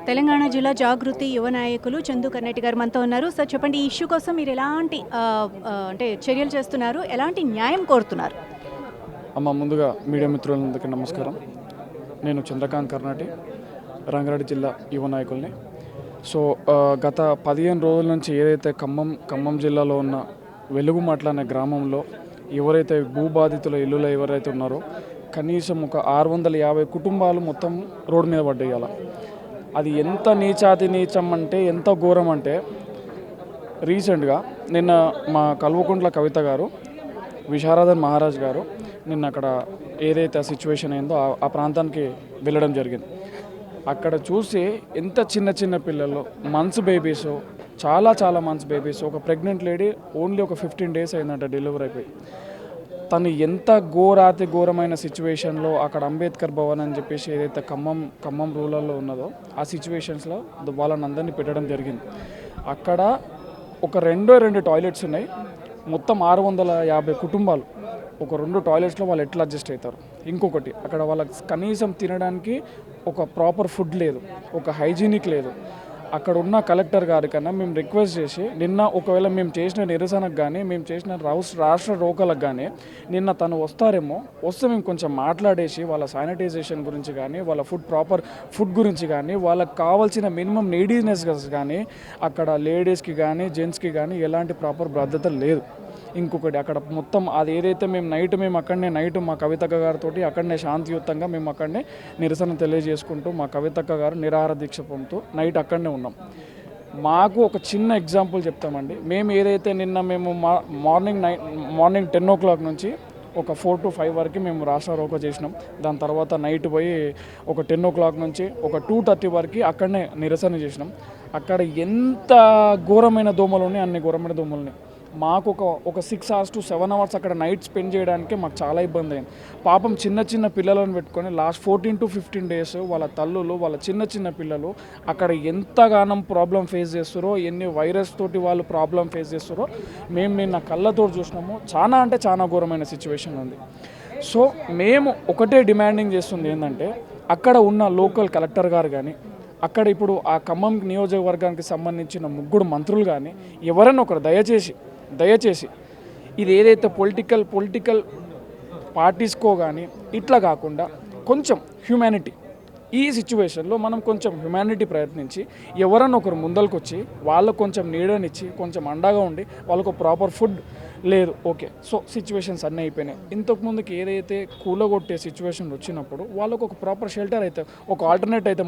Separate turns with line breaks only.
తెలంగాణ జిల్లా జాగృతి యువ నాయకులు చందు కన్నెట్టి గారు మనతో ఉన్నారు. సార్ చెప్పండి, ఈ ఇష్యూ కోసం మీరు ఎలాంటి అంటే చర్యలు చేస్తున్నారు? ఎలాంటి న్యాయం కోరుతున్నారు?
ముందుగా మీడియా మిత్రులందరికీ నమస్కారం. నేను చంద్రకాంత్ కర్ణాటి, రంగారెడ్డి జిల్లా యువ నాయకుల్ని. సో గత 15 రోజుల నుంచి ఏదైతే ఖమ్మం జిల్లాలో ఉన్న వెలుగుమట్ల అనే గ్రామంలో ఎవరైతే భూబాధితుల ఇల్లులో ఎవరైతే ఉన్నారో కనీసం ఒక 650 కుటుంబాలు మొత్తం రోడ్డు మీద పడ్డాయి. అలా అది ఎంత నీచాతి నీచం అంటే, ఎంత ఘోరం అంటే, రీసెంట్గా నిన్న మా కల్వకుంట్ల కవిత గారు, విశారదన్ మహారాజ్ గారు నిన్న అక్కడ ఏదైతే ఆ సిచ్యువేషన్ అయిందో ఆ ప్రాంతానికి వెళ్ళడం జరిగింది. అక్కడ చూసి ఎంత చిన్న పిల్లలు, మంత్స్ బేబీస్, చాలా మంత్స్ బేబీస్, ఒక ప్రెగ్నెంట్ లేడీ ఓన్లీ ఒక 15 days అయిందంట డెలివరీ అయిపోయి. తను ఎంత ఘోరమైన సిచ్యువేషన్లో అక్కడ అంబేద్కర్ భవన్ అని చెప్పేసి ఏదైతే ఖమ్మం రూరల్లో ఉన్నదో ఆ సిచ్యువేషన్స్లో వాళ్ళని అందరినీ పెట్టడం జరిగింది. అక్కడ ఒక రెండు టాయిలెట్స్ ఉన్నాయి. మొత్తం 650 కుటుంబాలు ఒక 2 టాయిలెట్స్లో వాళ్ళు ఎట్లా అడ్జస్ట్ అవుతారు? ఇంకొకటి, అక్కడ వాళ్ళకి కనీసం తినడానికి ఒక ప్రాపర్ ఫుడ్ లేదు, ఒక హైజీనిక్ లేదు. అక్కడ ఉన్న కలెక్టర్ గారి కన్నా మేము రిక్వెస్ట్ చేసి, నిన్న ఒకవేళ మేము చేసిన నిరసనకు కానీ, మేము చేసిన రాష్ట్ర రోకలకు కానీ నిన్న తను వస్తారేమో, వస్తే మేము కొంచెం మాట్లాడేసి వాళ్ళ శానిటైజేషన్ గురించి కానీ, వాళ్ళ ప్రాపర్ ఫుడ్ గురించి కానీ, వాళ్ళకి కావాల్సిన మినిమం నీడీనెస్ కానీ, అక్కడ లేడీస్కి కానీ జెంట్స్కి కానీ ఎలాంటి ప్రాపర్ భద్రత లేదు. ఇంకొకటి, అక్కడ మొత్తం అది ఏదైతే మేము అక్కడనే నైట్ మా కవితక్క గారితో అక్కడనే శాంతియుతంగా మేము అక్కడనే నిరసన తెలియజేసుకుంటూ మా కవితక్క గారు నిరాహార దీక్ష పొందుతూ నైట్ అక్కడనే ఉన్నాం. మాకు ఒక చిన్న ఎగ్జాంపుల్ చెప్తామండి. మేము ఏదైతే నిన్న మార్నింగ్ 10 o'clock నుంచి ఒక 4 to 5 వరకు మేము రాష్ట్ర రోకో చేసినాం. దాని తర్వాత నైట్ పోయి ఒక 10 o'clock నుంచి ఒక 2:30 వరకు అక్కడనే నిరసన చేసినాం. అక్కడ ఎంత ఘోరమైన దోమలు ఉన్నాయి, అన్ని ఘోరమైన దోమలు ఉన్నాయి. మాకు ఒక 6 hours to 7 hours అక్కడ నైట్ స్పెండ్ చేయడానికి మాకు చాలా ఇబ్బంది అయింది. పాపం చిన్న పిల్లలను పెట్టుకొని లాస్ట్ 14 to 15 days వాళ్ళ తల్లులు, వాళ్ళ చిన్న పిల్లలు అక్కడ ఎంతగానం ప్రాబ్లం ఫేస్ చేస్తారో, ఎన్ని వైరస్ తోటి వాళ్ళు ప్రాబ్లం ఫేస్ చేస్తారో మేము నిన్న కళ్ళతో చూసినాము. చాలా ఘోరమైన సిచ్యువేషన్ ఉంది. సో మేము ఒకటే డిమాండింగ్ చేస్తుంది ఏంటంటే, అక్కడ ఉన్న లోకల్ కలెక్టర్ గారు కానీ, అక్కడ ఇప్పుడు ఆ ఖమ్మం నియోజకవర్గానికి సంబంధించిన 3 మంత్రులు కానీ ఎవరైనా ఒకరు దయచేసి ఇది ఏదైతే పొలిటికల్ పార్టీస్కో కానీ ఇట్లా కాకుండా కొంచెం హ్యూమానిటీ, ఈ సిచ్యువేషన్లో మనం కొంచెం హ్యుమానిటీ ప్రయత్నించి ఎవరన్నా ఒకరు ముందరికి వచ్చి వాళ్ళకు కొంచెం నీడనిచ్చి కొంచెం అండగా ఉండి, వాళ్ళకు ప్రాపర్ ఫుడ్ లేదు, ఓకే, సో సిచ్యువేషన్స్ అన్నీ అయిపోయినాయి. ఇంతకుముందుకి ఏదైతే కూలగొట్టే సిచ్యువేషన్ వచ్చినప్పుడు వాళ్ళకు ఒక ప్రాపర్ షెల్టర్ అయితే, ఒక ఆల్టర్నేట్ అయితే